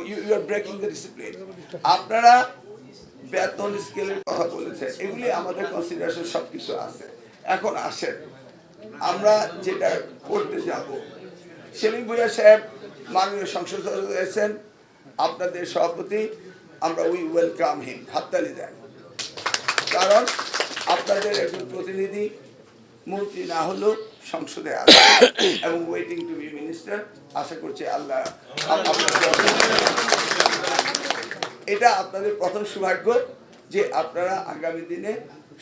you are breaking the discipline. আপনারা বেতন স্কেলের কথা বলেছেন, এগুলি আমাদের কনসিডারেশন সবকিছু আছে। এখন আসেন আমরা যেটা করতে যাব। সেলিম ভুঁইয়া সাহেব মাননীয় সংসদ সদস্য হয়েছেন, আপনাদের সভাপতি, আমরা উই ওয়েলকাম হিম, হাততালি দেন। কারণ আপনাদের একজন প্রতিনিধি মন্ত্রী না হলেও সংসদে আছে এবং ওয়েটিং টু বি মিনিস্টার। আশা করছি আল্লাহ এটা আপনাদের প্রথম সৌভাগ্য যে আপনারা আগামী দিনে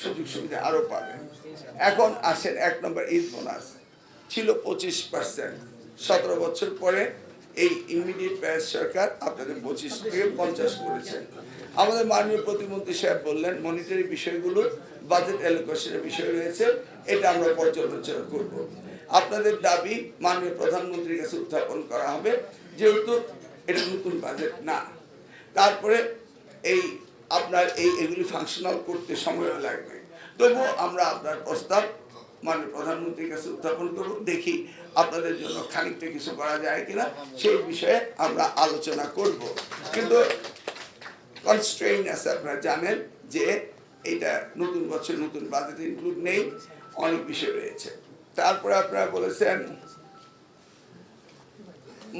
সুযোগ সুবিধা আরো পাবেন। এখন আসেন 1 নম্বর ঈদ বোনাস ছিল 25%, 17 বছর পরে এই ইমিডিয়েট প্যাস সরকার আপনাদের 25 থেকে 50 করেছেন। আমাদের মাননীয় প্রতিমন্ত্রী সাহেব বললেন মনিটারি বিষয়গুলো বাজেট অ্যালোকেশনের বিষয় রয়েছে, এটা আমরা পর্যালোচনা করব। আপনাদের দাবি মাননীয় প্রধানমন্ত্রীর কাছে উত্থাপন করা হবে, যেহেতু এটা নতুন বাজেট না। তারপরে এই আপনার এগুলি ফাংশনাল করতে সময় লাগবে, তবুও আমরা আপনার প্রস্তাব মাননীয় প্রধানমন্ত্রীর কাছে উত্থাপন করব, দেখি আপনাদের জন্য খানিকটা কিছু করা যায় কিনা, সেই বিষয়ে আমরা আলোচনা করব। কিন্তু কনস্ট্রেইন আছে, আপনারা জানেন যে এটা নতুন বছর নতুন বাজেট ইনক্লুড নেই, অনেক বিষয় রয়েছে। তারপরে আপনারা বলেছেন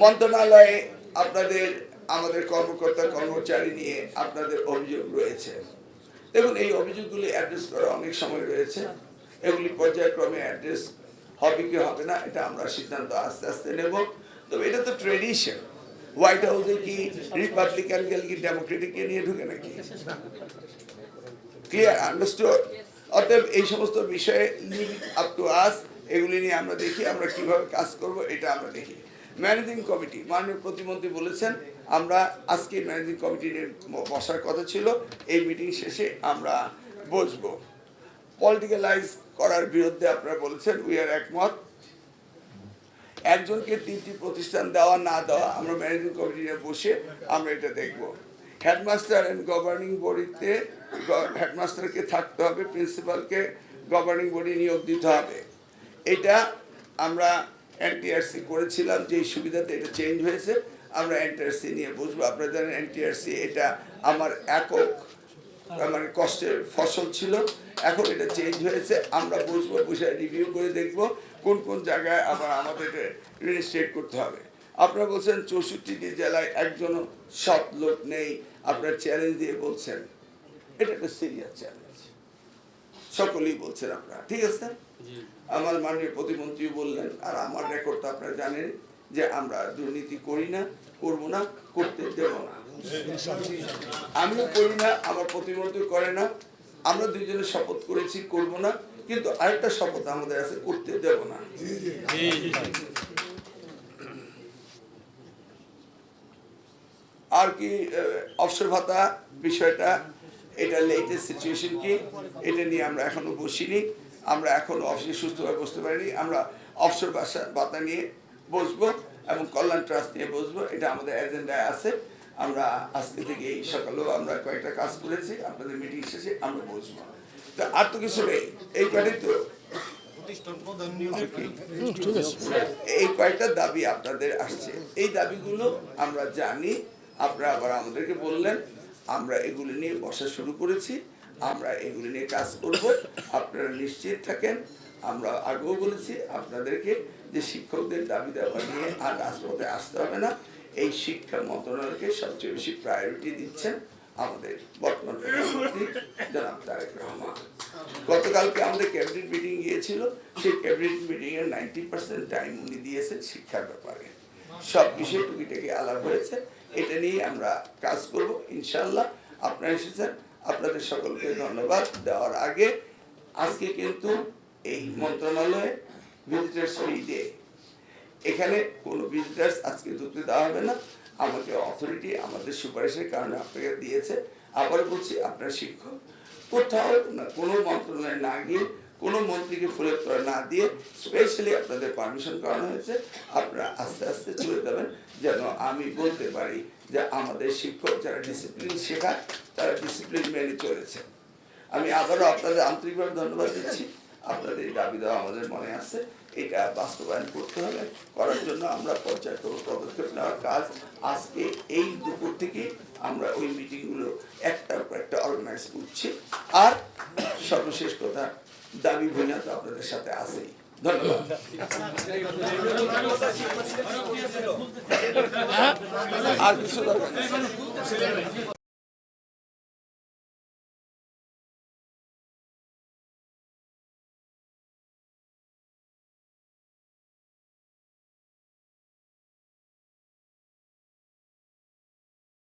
মন্ত্রণালয়ে আপনাদের আমাদের কর্মকর্তা কর্মচারী নিয়ে আপনাদের অভিযোগ রয়েছে। দেখুন এই অভিযোগগুলি অ্যাড্রেস করা অনেক সময় রয়েছে, এগুলি পর্যায়ক্রমে অ্যাড্রেস হবে কি হবে না এটা আমরা সিদ্ধান্ত আস্তে আস্তে নেব। তবে এটা তো ট্রেডিশন, হোয়াইট হাউসে কি রিপাবলিকান গেল কি ডেমোক্রেটিককে নিয়ে ঢুকে নাকি? Clear, understood? অতএব এই সমস্ত বিষয়ে লিভ আপ টু আস, এগুলি নিয়ে আমরা দেখি আমরা কিভাবে কাজ করব, এটা আমরা দেখি। ম্যানেজিং কমিটি মাননীয় প্রতিমন্ত্রী বলেছেন আমরা আজকে ম্যানেজিং কমিটি নিয়ে বসার কথা ছিল, এই মিটিং শেষে আমরা বসবো। পলিটিক্যালাইজ করার বিরুদ্ধে আপনারা বলেছেন, উই আর একমত। একজনকে 3টি প্রতিষ্ঠান দেওয়া না দেওয়া আমরা ম্যানেজিং কমিটি নিয়ে বসে আমরা এটা দেখব। হেডমাস্টার অ্যান্ড গভর্নিং বডিতে হেডমাস্টারকে থাকতে হবে, প্রিন্সিপালকে গভর্নিং বডি নিয়োগ দিতে হবে। এটা আমরা এনটিআরসি করেছিলাম, যেই সুবিধাতে এটা চেঞ্জ হয়েছে, আমরা এনটিআরসি নিয়ে বসবো। আপনারা জানেন এনটিআরসি এটা আমার একক মানে কষ্টের ফসল ছিল, এখন এটা চেঞ্জ হয়েছে। আমরা বসবো, বসে রিভিউ করে দেখব কোন কোন জায়গায় আবার আমাদের রেজিস্ট্রেট করতে হবে। আপনারা বলছেন 64টি জেলায় একজনও সৎ লোক নেই, আপনারা চ্যালেঞ্জ দিয়ে বলছেন, এটা একটা সিরিয়াস চ্যালেঞ্জ, সকলেই বলছেন আপনারা, ঠিক আছে। আমার মাননীয় প্রতিমন্ত্রী বললেন, আর আমার রেকর্ড তো আপনারা জানেন যে আমরা দুর্নীতি করি না, করব না, করতে দেব না। আমিও করি না, আমার প্রতিমন্ত্রী করে না। আমরা দুইজনে শপথ করেছি করব না, কিন্তু আরেকটা শপথ আমাদের আছে, করতে দেব না। আর কি অবসর ভাতা বিষয়টা, এটা লেটেস্ট সিচুয়েশন কি, এটা নিয়ে আমরা এখনো বসিনি, আমরা এখনো অফিসে সুস্থভাবে বসতে পারিনি। আমরা অবসর ভাতা নিয়ে বসবো এবং কল্যাণ ট্রাস্ট নিয়ে বসবো, এটা আমাদের এজেন্ডায় আছে। আমরা আজকে থেকে এই সকালেও আমরা কয়েকটা কাজ করেছি, আপনাদের মিটিং শেষে আমরা বসবো। তা আর তো কিছু নেই, এই কয়টাই তো, এই কয়েকটা দাবি আপনাদের আসছে, এই দাবিগুলো আমরা জানি। আপনারা আবার আমাদেরকে বললেন, আমরা এগুলি নিয়ে বসা শুরু করেছি, আমরা এগুলি নিয়ে কাজ করব, আপনারা নিশ্চিত থাকেন। আমরা আগেও বলেছি আপনাদেরকে যে শিক্ষকদের দাবি দেওয়া নিয়ে আর রাজপথে আসতে হবে না। এই শিক্ষা মন্ত্রণালয়কে সবচেয়ে বেশি প্রায়োরিটি দিচ্ছেন আমাদের বর্তমান প্রধানমন্ত্রী জনাব তারেক রহমান। গতকালকে আমাদের ক্যাবিনেট মিটিং গিয়েছিল, সেই ক্যাবিনেট মিটিং এর 90% টাইম উনি দিয়েছেন শিক্ষার ব্যাপারে, সব বিষয়ে টুকিটাকি আলাপ হয়েছে, এটা নিয়ে আমরা কাজ করব ইনশাআল্লাহ। আপনারা এসেছেন, আপনাদের সকলকে ধন্যবাদ দেওয়ার আগে আজকে কিন্তু এই মন্ত্রণালয়ে ভিজিটার্স ফ্রি ডে, এখানে কোনো ভিজিটার্স আজকে ঢুকতে দেওয়া হবে না। আমাকে অথরিটি আমাদের সুপারিশের কারণে আপনাকে দিয়েছে। আবার বলছি, আপনার শিক্ষক কোথাও না কোনো মন্ত্রণালয়ে না গিয়ে, কোনো মন্ত্রীকে ফুলের তোড়া না দিয়ে স্পেশালি আপনাদের পারমিশন করানো হয়েছে। আপনারা আস্তে আস্তে চলে যাবেন, যেন আমি বলতে পারি যে আমাদের শিক্ষক যারা ডিসিপ্লিন শেখায় তারা ডিসিপ্লিন মেনে চলেছে। আমি আবারও আপনাদের আন্তরিকভাবে ধন্যবাদ দিচ্ছি। আপনাদের দাবি দেওয়া আমাদের মনে আছে, এটা বাস্তবায়ন করতে হবে। করার জন্য আমরা পর্যায়ক্রমিক পদক্ষেপ নেওয়ার কাজ আজকে এই দুপুর থেকে আমরা ওই মিটিংগুলো একটার পর একটা অর্গানাইজ করছি। আর সর্বশেষ কথা, দাবি ভূমিকা তো আপনাদের সাথে আছেই। ধন্যবাদ। আর কিছু দরকার নেই।